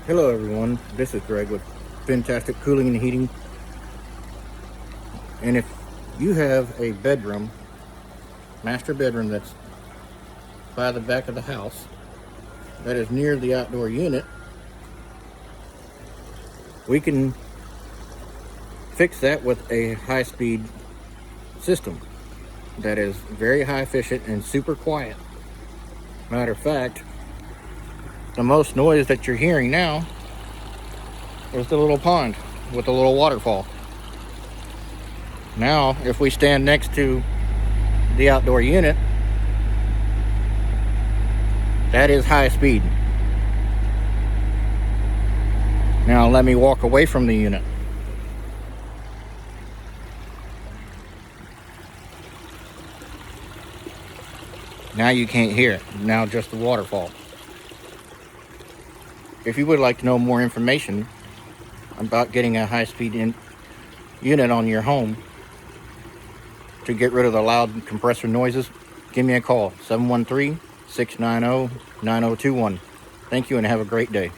Hello everyone, this is Greg with Fantastic Cooling and Heating. And if you have a bedroom, master bedroom that's by the back of the house, that is near the outdoor unit, we can fix that with a high-speed system that is very high efficient and super quiet. Matter of fact, the most noise that you're hearing now is the little pond with a little waterfall. Now, if we stand next to the outdoor unit, that is high speed. Now let me walk away from the unit. Now you can't hear it. Now just the waterfall. If you would like to know more information about getting a high-speed unit on your home to get rid of the loud compressor noises, give me a call, 713-690-9021. Thank you and have a great day.